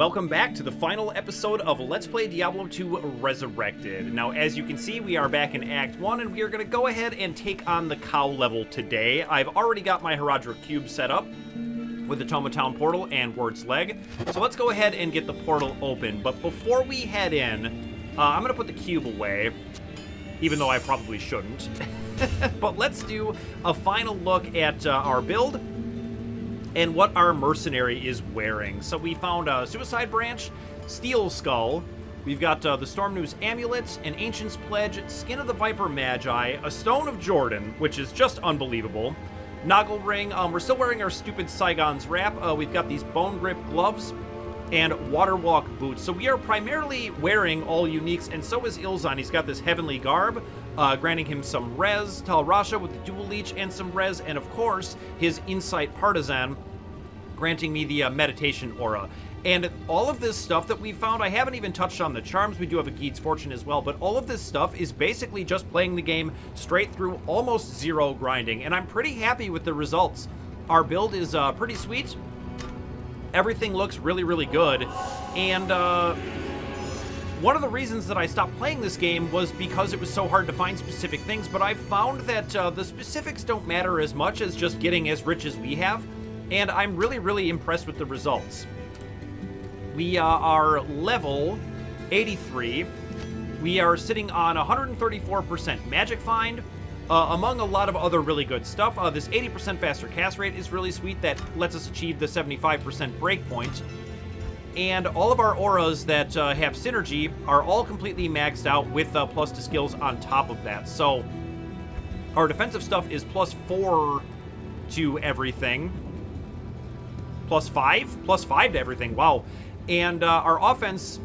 welcome back to the final episode of Let's Play Diablo 2 Resurrected. Now, as you can see, we are back in Act 1, and we are going to go ahead and take on the cow level today. I've already got my Herodra Cube set up with the Toma Town portal and Wurt's Leg, so let's go ahead and get the portal open. But before we head in, I'm going to put the cube away, even though I probably shouldn't. But let's do a final look at our build and what our mercenary is wearing. So we found a Suicide Branch, Steel Skull, we've got the Storm News Amulet, an Ancient's Pledge, Skin of the Viper Magi, a Stone of Jordan, which is just unbelievable, Noggle Ring, we're still wearing our stupid Saigon's Wrap, we've got these Bone Grip Gloves, and Waterwalk Boots. So we are primarily wearing all uniques, and so is Ilzan. He's got this Heavenly Garb, granting him some res, Tal Rasha with the Dual Leech and some res, and of course, his Insight Partisan, granting me the Meditation Aura. And all of this stuff that we found, I haven't even touched on the charms. We do have a Geed's Fortune as well, but all of this stuff is basically just playing the game straight through, almost zero grinding, and I'm pretty happy with the results. Our build is pretty sweet. Everything looks really, really good, and one of the reasons that I stopped playing this game was because it was so hard to find specific things, but I've found that the specifics don't matter as much as just getting as rich as we have, and I'm really, really impressed with the results. We are level 83. We are sitting on 134% Magic Find, among a lot of other really good stuff. This 80% faster cast rate is really sweet. That lets us achieve the 75% breakpoint. And all of our auras that have synergy are all completely maxed out with plus to skills on top of that. So our defensive stuff is +4 to everything. +5 to everything. Wow. And our offense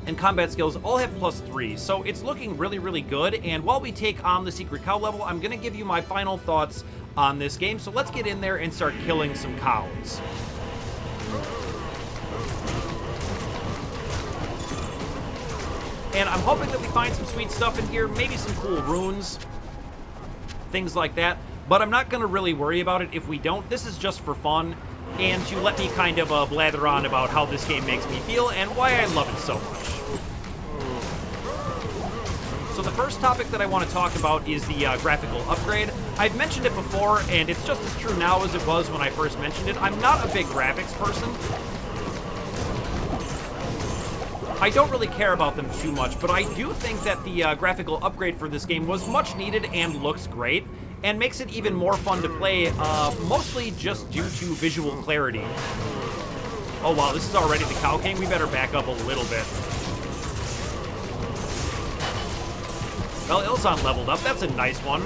and combat skills all have +3, so it's looking really, really good. And while we take on the Secret Cow level, I'm going to give you my final thoughts on this game, so let's get in there and start killing some cows. And I'm hoping that we find some sweet stuff in here, maybe some cool runes, things like that, but I'm not going to really worry about it if we don't. This is just for fun, and to let me kind of blather on about how this game makes me feel and why I love it so much. So the first topic that I want to talk about is the graphical upgrade. I've mentioned it before, and it's just as true now as it was when I first mentioned it. I'm not a big graphics person. I don't really care about them too much, but I do think that the graphical upgrade for this game was much needed and looks great, and makes it even more fun to play, mostly just due to visual clarity. Oh wow, this is already the Cow King. We better back up a little bit. Well, Ilzan leveled up. That's a nice one.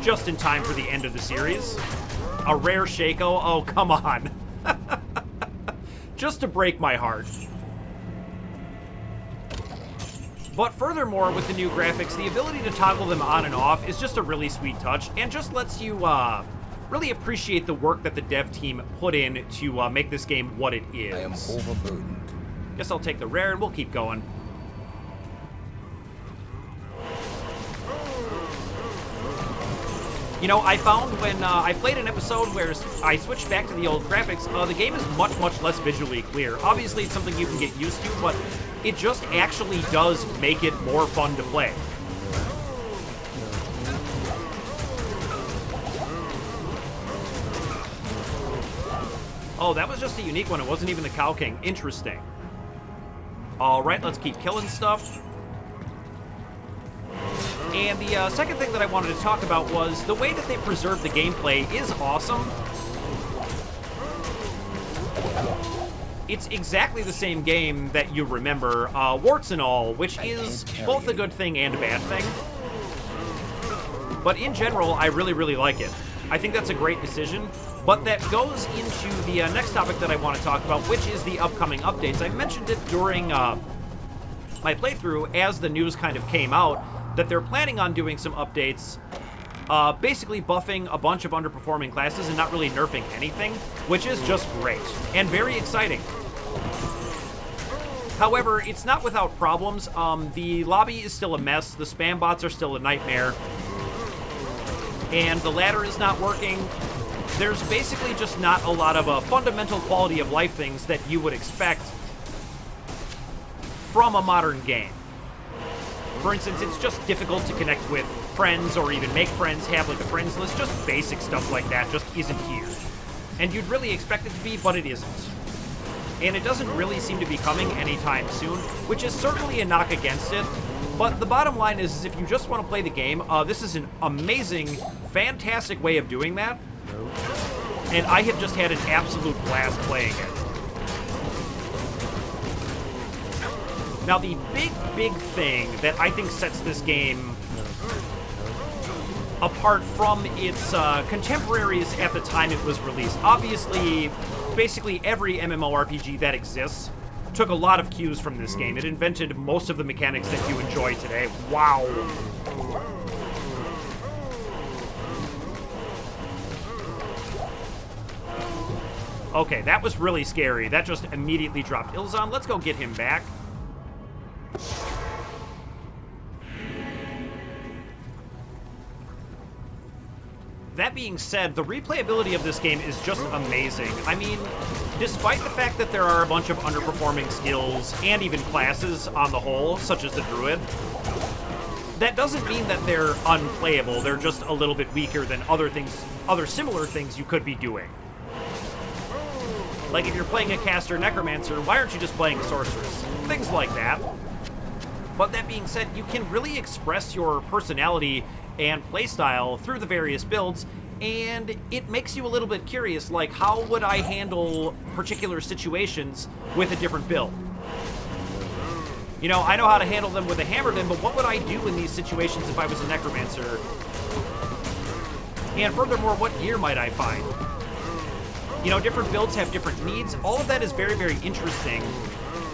Just in time for the end of the series. A rare Shaco. Oh, come on. Just to break my heart. But furthermore, with the new graphics, the ability to toggle them on and off is just a really sweet touch, and just lets you really appreciate the work that the dev team put in to make this game what it is. I am overburdened. Guess I'll take the rare and we'll keep going. You know, I found when I played an episode where I switched back to the old graphics, the game is much, much less visually clear. Obviously, it's something you can get used to, but it just actually does make it more fun to play. Oh, that was just a unique one. It wasn't even the Cow King. Interesting. All right, let's keep killing stuff. And the second thing that I wanted to talk about was the way that they preserved the gameplay is awesome. It's exactly the same game that you remember, warts and all, which is both a good thing and a bad thing. But in general, I really, really like it. I think that's a great decision. But that goes into the next topic that I want to talk about, which is the upcoming updates. I mentioned it during my playthrough as the news kind of came out, that they're planning on doing some updates, basically buffing a bunch of underperforming classes and not really nerfing anything, which is just great and very exciting. However, it's not without problems. The lobby is still a mess, the spam bots are still a nightmare, and the ladder is not working. There's basically just not a lot of fundamental quality of life things that you would expect from a modern game. For instance, it's just difficult to connect with friends or even make friends, have like a friends list, just basic stuff like that just isn't here. And you'd really expect it to be, but it isn't. And it doesn't really seem to be coming anytime soon, which is certainly a knock against it. But the bottom line is if you just want to play the game, this is an amazing, fantastic way of doing that. And I have just had an absolute blast playing it. Now, the big thing that I think sets this game apart from its contemporaries at the time it was released. Obviously, basically every MMORPG that exists took a lot of cues from this game. It invented most of the mechanics that you enjoy today. Wow. Okay, that was really scary. That just immediately dropped Ilzon. Let's go get him back. That being said, the replayability of this game is just amazing. I mean, despite the fact that there are a bunch of underperforming skills and even classes on the whole, such as the Druid, that doesn't mean that they're unplayable. They're just a little bit weaker than other similar things you could be doing. Like if you're playing a caster necromancer, why aren't you just playing a sorceress? Things like that. But that being said, you can really express your personality and playstyle through the various builds, and it makes you a little bit curious, like how would I handle particular situations with a different build? You know, I know how to handle them with a Hammerden, but what would I do in these situations if I was a necromancer? And furthermore, what gear might I find? You know, different builds have different needs. All of that is very, very interesting.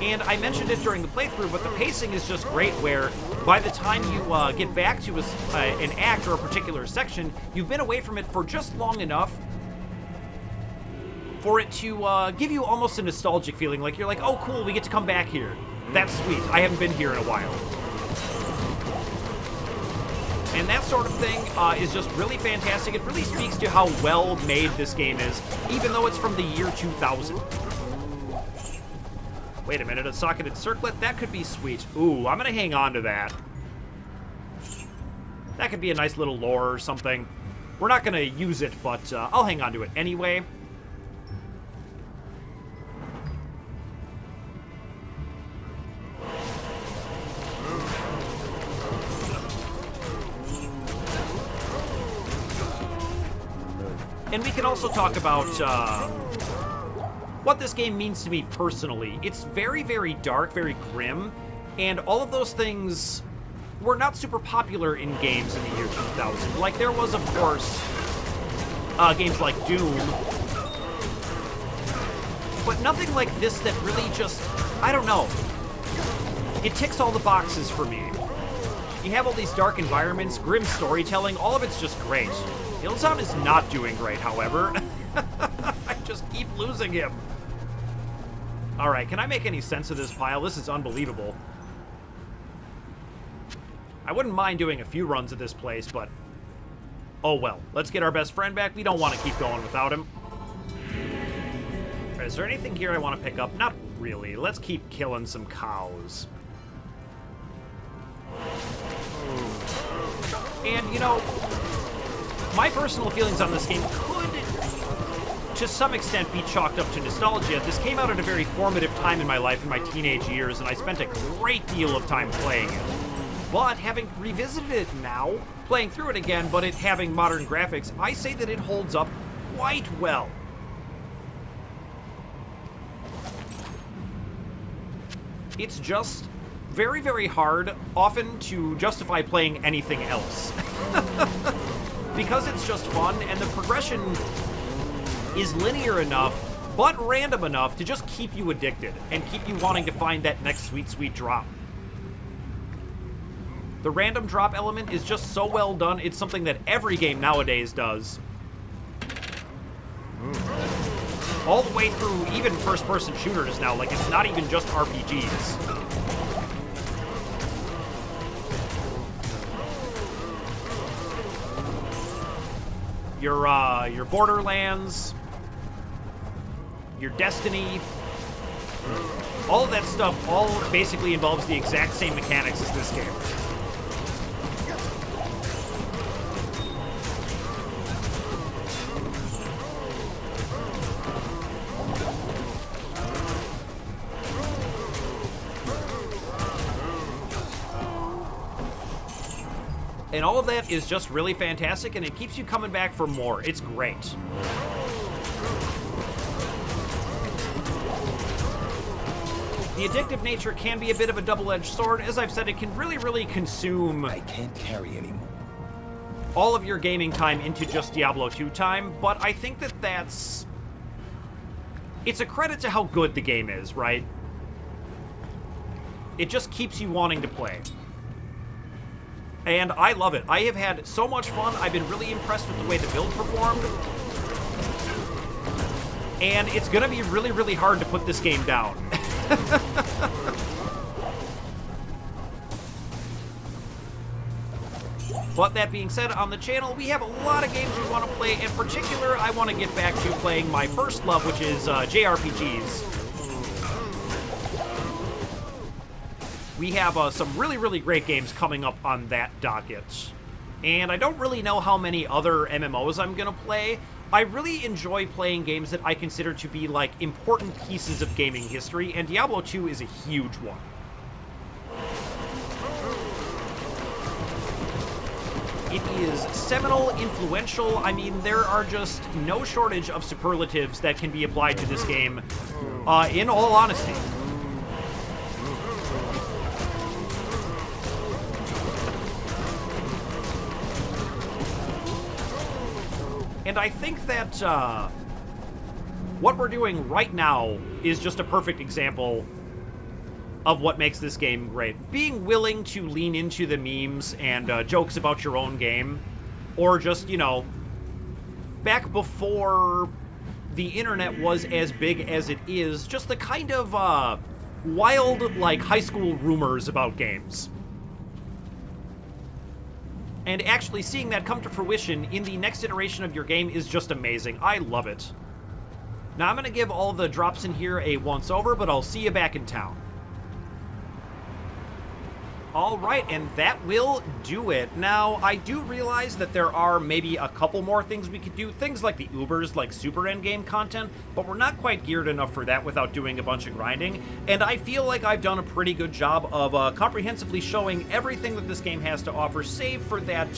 And I mentioned it during the playthrough, but the pacing is just great, where by the time you get back to an act or a particular section, you've been away from it for just long enough for it to give you almost a nostalgic feeling, like you're like, oh cool, we get to come back here. That's sweet. I haven't been here in a while. And that sort of thing is just really fantastic. It really speaks to how well made this game is, even though it's from the year 2000. Wait a minute, a socketed circlet? That could be sweet. Ooh, I'm gonna hang on to that. That could be a nice little lore or something. We're not gonna use it, but I'll hang on to it anyway. And we can also talk about what this game means to me personally. It's very, very dark, very grim, and all of those things were not super popular in games in the year 2000. Like, there was, of course, games like Doom, but nothing like this that really just, I don't know. It ticks all the boxes for me. You have all these dark environments, grim storytelling, all of it's just great. Ilzon is not doing great, however. I just keep losing him. Alright, can I make any sense of this pile? This is unbelievable. I wouldn't mind doing a few runs of this place, but oh well. Let's get our best friend back. We don't want to keep going without him. Is there anything here I want to pick up? Not really. Let's keep killing some cows. And, you know, my personal feelings on this game could, to some extent, be chalked up to nostalgia. This came out at a very formative time in my life, in my teenage years, and I spent a great deal of time playing it. But having revisited it now, playing through it again, but it having modern graphics, I say that it holds up quite well. It's just very, very hard, often, to justify playing anything else. Because it's just fun, and the progression is linear enough, but random enough to just keep you addicted, and keep you wanting to find that next sweet, sweet drop. The random drop element is just so well done, it's something that every game nowadays does. All the way through, even first-person shooters now, like it's not even just RPGs. Your Borderlands, your Destiny, All of that stuff all basically involves the exact same mechanics as this game. And all of that is just really fantastic, and it keeps you coming back for more. It's great. The addictive nature can be a bit of a double-edged sword. As I've said, it can really consume... I can't carry anymore. ...all of your gaming time into just Diablo 2 time, but I think that that's... It's a credit to how good the game is, right? It just keeps you wanting to play. And I love it. I have had so much fun. I've been really impressed with the way the build performed. And it's going to be really hard to put this game down. But that being said, on the channel, we have a lot of games we want to play. In particular, I want to get back to playing my first love, which is JRPGs. We have some really great games coming up on that docket. And I don't really know how many other MMOs I'm going to play. I really enjoy playing games that I consider to be, like, important pieces of gaming history, and Diablo 2 is a huge one. It is seminal, influential. I mean, there are just no shortage of superlatives that can be applied to this game, in all honesty. And I think that what we're doing right now is just a perfect example of what makes this game great. Being willing to lean into the memes and jokes about your own game, or just, you know, back before the internet was as big as it is, just the kind of wild, like, high school rumors about games. And actually seeing that come to fruition in the next iteration of your game is just amazing. I love it. Now, I'm going to give all the drops in here a once-over, but I'll see you back in town. All right, and that will do it. Now, I do realize that there are maybe a couple more things we could do, things like the Ubers, like super endgame content, but we're not quite geared enough for that without doing a bunch of grinding, and I feel like I've done a pretty good job of comprehensively showing everything that this game has to offer, save for that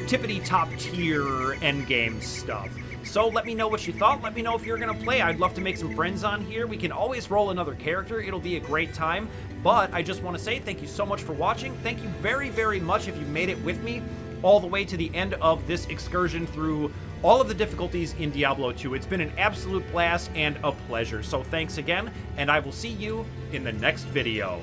tippity top tier endgame stuff. So let me know what you thought. Let me know if you're going to play. I'd love to make some friends on here. We can always roll another character. It'll be a great time. But I just want to say thank you so much for watching. Thank you very much if you made it with me all the way to the end of this excursion through all of the difficulties in Diablo 2. It's been an absolute blast and a pleasure. So thanks again, and I will see you in the next video.